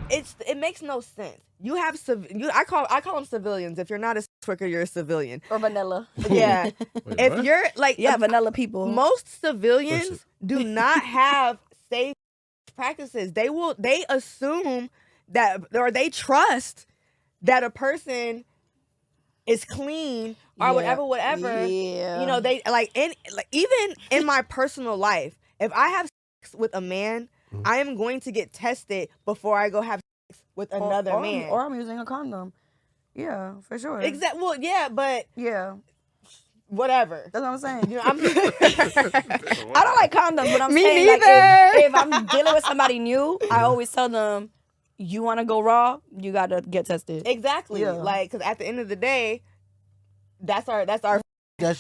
it makes no sense. You have I call them civilians. If you're not a sex worker, you're a civilian. Or vanilla. Yeah. Wait, if what? you're like vanilla people. Most civilians do not have safe practices. They assume that, or they trust that a person is clean or whatever. Yeah. You know, they even in my personal life, if I have sex with a man, I am going to get tested before I go have sex with another man. Or I'm using a condom. Yeah, for sure. Exactly. Well, yeah, but yeah. Whatever. That's what I'm saying. You know, I don't like condoms, but I'm Me saying neither. Like, if I'm dealing with somebody new, I always tell them, you want to go raw, you got to get tested. Exactly. Yeah. Like, because at the end of the day, that's our That's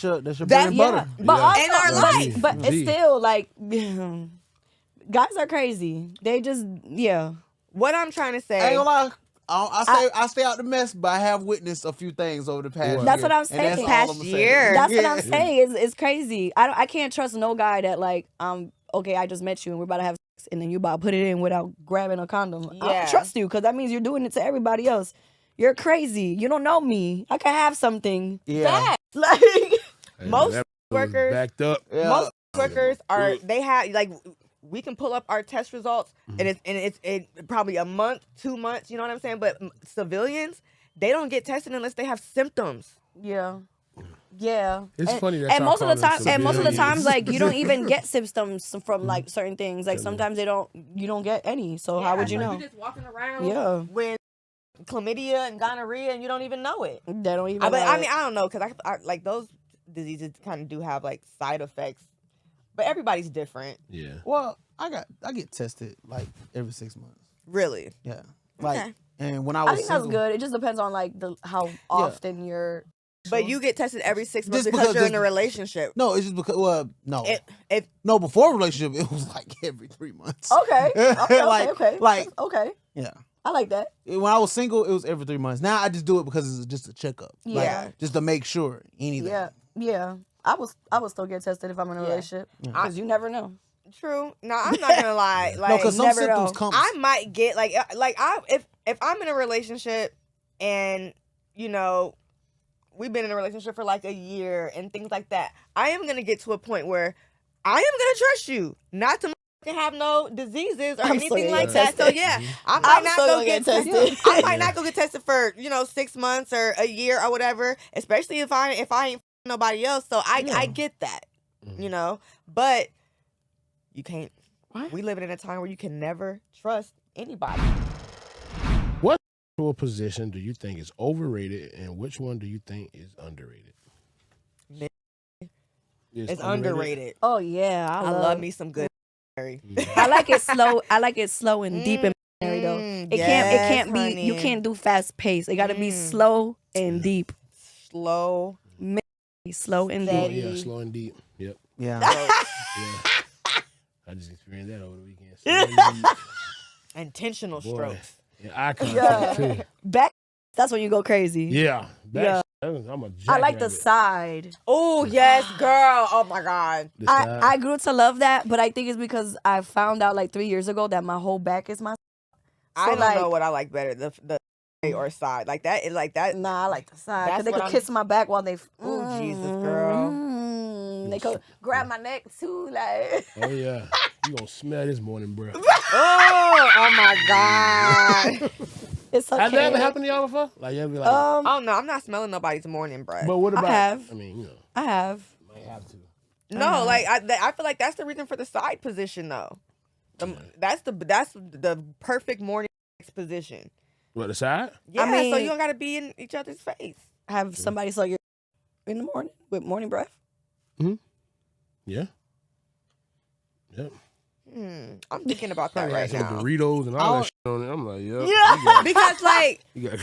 your bread and butter. But also, in our life. But it's still like, guys are crazy. They just, What I'm trying to say. I ain't gonna lie. I stay out the mess, but I have witnessed a few things over the past year. That's what I'm saying. And that's past all I'm year. saying. That's what I'm saying. It's crazy. I can't trust no guy that like, okay, I just met you and we're about to have sex and then you about to put it in without grabbing a condom. I don't trust you because that means you're doing it to everybody else. You're crazy. You don't know me. I can have something. Yeah. Like most workers backed up. Yeah. Most workers are they have like we can pull up our test results and it's probably a month, 2 months, you know what I'm saying? But civilians, they don't get tested unless they have symptoms. Yeah. Yeah. It's funny that and y'all most of the call them time, and most of the civilians. times, like you don't even get symptoms from like certain things. Like sometimes you don't get any. So how would you know? You're just walking around with chlamydia and gonorrhea and you don't even know it. They don't even. But I mean, I don't know because I like those diseases kind of do have like side effects, but everybody's different. Yeah. Well, I get tested like every 6 months. Really? Yeah. Like, Okay. and when I was I think single, that's good. It just depends on like how often you're. But you get tested every 6 months Just because you're because in a relationship. No, it's just because no. If No, before a relationship, it was like every 3 months. Okay. Okay. Like, okay. Yeah. I like that. When I was single, it was every 3 months. Now I just do it because it's just a checkup. Yeah. Like, just to make sure anything. Yeah. Yeah. I will still get tested if I'm in a relationship because you never know. True. No, I'm not gonna lie. Like, no, because some never symptoms know. come. I might get if I'm in a relationship and you know we've been in a relationship for like a year and things like that, I am gonna get to a point where I am gonna trust you not to have no diseases or anything like that. So yeah, I might not go get tested. I might not go get tested for 6 months or a year or whatever. Especially if I ain't nobody else. So I get that, but you can't. What? We live in a time where you can never trust anybody. What sexual position do you think is overrated, and which one do you think is underrated? It's underrated. Oh yeah, I love me some good. I like it slow. I like it slow and deep and though. It can't be. Honey. You can't do fast pace. It got to be slow and deep. Slow and Oh, deep. yeah, slow and deep. Yep. Yeah. Yeah. I just experienced that over the weekend. Slow and deep. intentional Boy. strokes. Yeah, eye contact too. Back. That's when you go crazy. Yeah. Yeah. I'm a I like the jackrabbit. side. Oh yes, girl. Oh my god. The side. I grew to love that, but I think it's because I found out like 3 years ago that my whole back is my. I don't know what I like better, the or side like that. Is like that. Nah, I like the side That's because they what could I'm- kiss my back while they. Oh Jesus, girl. They could grab my neck too, like. Oh yeah. You gonna smell this morning, bro. Oh my god. It's okay. Has that ever happened to y'all before? Like you ever be like, Oh no, I'm not smelling nobody's morning breath. but what about? have. I mean, I have. might have to. No, like I feel like that's the reason for the side position though. That's the perfect morning position. What, the side? Yeah, I mean- so you don't gotta be in each other's face. Have somebody suck your in the morning with morning breath. Yeah. Yep. I'm thinking about that Probably right had some now. Doritos and all that shit on it. I'm like, yep. Yeah, because like You got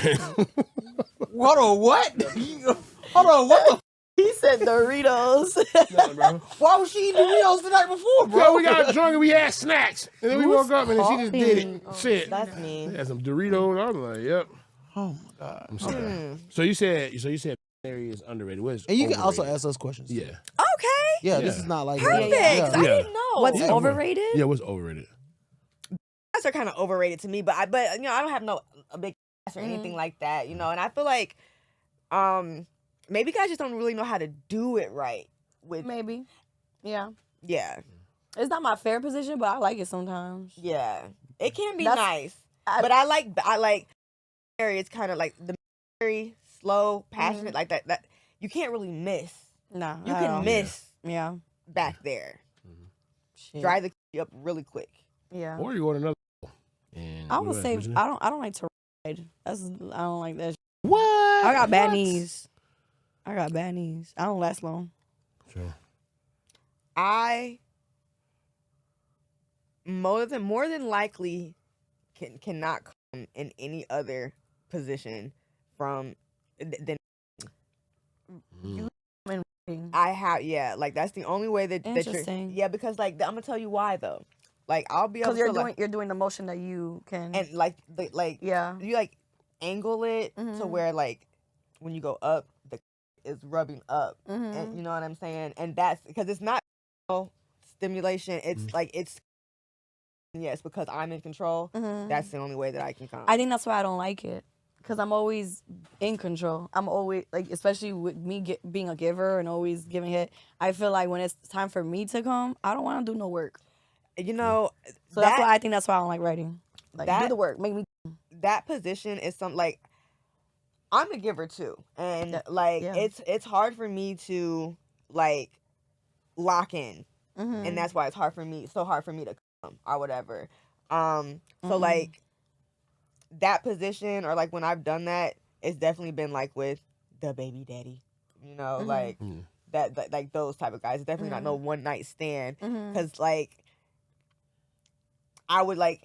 Hold on, what? Hold on, what the? He said Doritos. Nothing, bro. Why was she eating Doritos the night before, bro? Bro, we got drunk and we had snacks. And then we woke up and then she just did it. Shit. that's me. Had some Doritos. I'm like, yep. Oh my god. I'm sorry. So you said area is underrated. What is And you can also overrated? ask us questions. Yeah. Okay. Yeah, Yeah. this is not like Perfect. Yeah. I didn't know. What's Yeah. overrated? Yeah, what's overrated? guys are kind of overrated to me, but you know, I don't have a big ass or anything like that, you know. And I feel like maybe guys just don't really know how to do it right with Maybe. Yeah. Yeah. It's not my fair position, but I like it sometimes. Yeah. It can be nice. But I like it's kind of like the very slow, passionate like that you can't really miss. No. You can miss back Mm-hmm. there. Shit. Drive the up really quick. Yeah. Or you go to another. And I would say I don't like to ride. I don't like that. What? I got bad knees. I don't last long. Sure. I more than likely cannot come in any other position from than I have. Yeah, like that's the only way that Interesting. you're because like I'm gonna tell you why though. Like I'll be able because you're doing the motion that you can and like you like angle it to where like when you go up the is rubbing up and you know what I'm saying, and that's because it's not stimulation, it's like it's yes because I'm in control. That's the only way that I can come. I think that's why I don't like it, because I'm always in control. I'm always like, especially with me being a giver and always giving it, I feel like when it's time for me to come, I don't want to do no work. You know, so that's why I think that's why I don't like writing. Like do the work, make me. That position is something like I'm a giver too, and like it's hard for me to like lock in, and that's why it's so hard for me to come or whatever. So like that position or like when I've done that, it's definitely been like with the baby daddy, you know, like that like those type of guys. It's definitely not no one night stand, because like I would like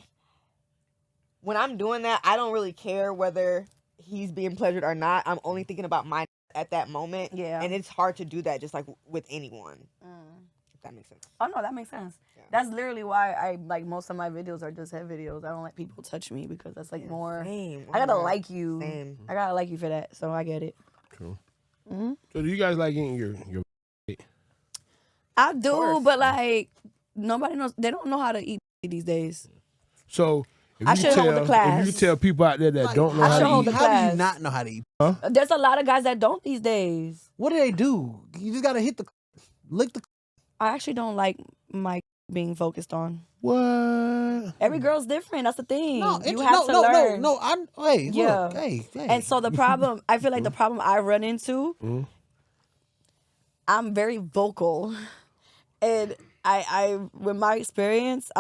when I'm doing that, I don't really care whether he's being pleasured or not. I'm only thinking about mine at that moment. Yeah. And it's hard to do that just like with anyone. If that makes sense. Oh no, that makes sense. Yeah. That's literally why I like most of my videos are just head videos. I don't let people touch me because that's like more. Same. I gotta like you. Same. I gotta like you for that. So I get it. Cool. So do you guys like getting your I do, but like nobody knows. They don't know how to eat these days. So I should hold the class. If you tell people out there that don't know how to eat, how do you not know how to eat? Huh? There's a lot of guys that don't these days. What do? You just gotta lick the. I actually don't like my being focused on. What? Every girl's different. That's the thing. No, you have to learn. No. Look, hey. And so the problem, I feel like the problem I run into, I'm very vocal, and I with my experience,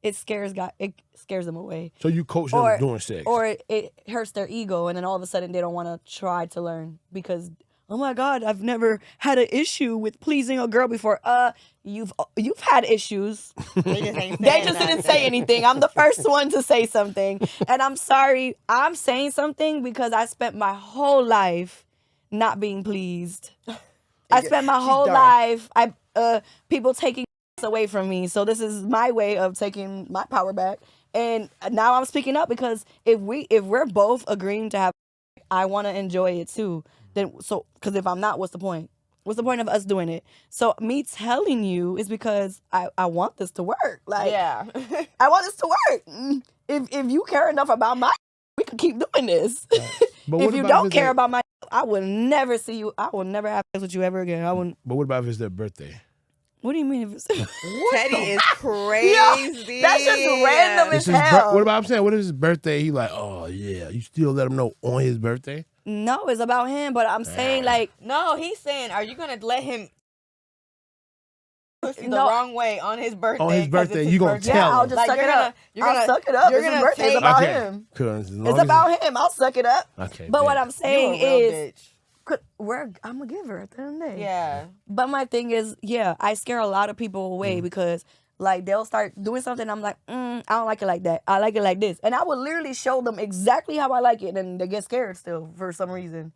it scares them away. So you coach them doing sex, or it hurts their ego, and then all of a sudden they don't want to try to learn because, oh my God, I've never had an issue with pleasing a girl before. You've had issues. They just didn't say anything. I'm the first one to say something, and I'm sorry. I'm saying something because I spent my whole life not being pleased. I spent my whole life people taking away from me. So this is my way of taking my power back. And now I'm speaking up because if we're both agreeing to have, I want to enjoy it too. Because if I'm not, what's the point? What's the point of us doing it? So me telling you is because I want this to work. Like, I want this to work. If you care enough about my, we could keep doing this. If you don't care about my, I will never see you. I will never have sex with you ever again. I wouldn't. But what about if it's their birthday? What do you mean if it's Teddy is crazy? Yo, that's just random as hell. What about I'm saying? What if his birthday? He like, oh yeah, you still let him know on his birthday? No, it's about him. But I'm saying like, no, he's saying, are you gonna let him push you the wrong way on his birthday? On his birthday, you gonna tell him? I'll just suck it up. I'll suck it up. It's his birthday. It's about him. It's about him. I'll suck it up. Okay. But what I'm saying is, I'm a giver at the end of the day. Yeah. But my thing is, I scare a lot of people away because like they'll start doing something. I'm like, I don't like it like that. I like it like this. And I will literally show them exactly how I like it. And they get scared still for some reason.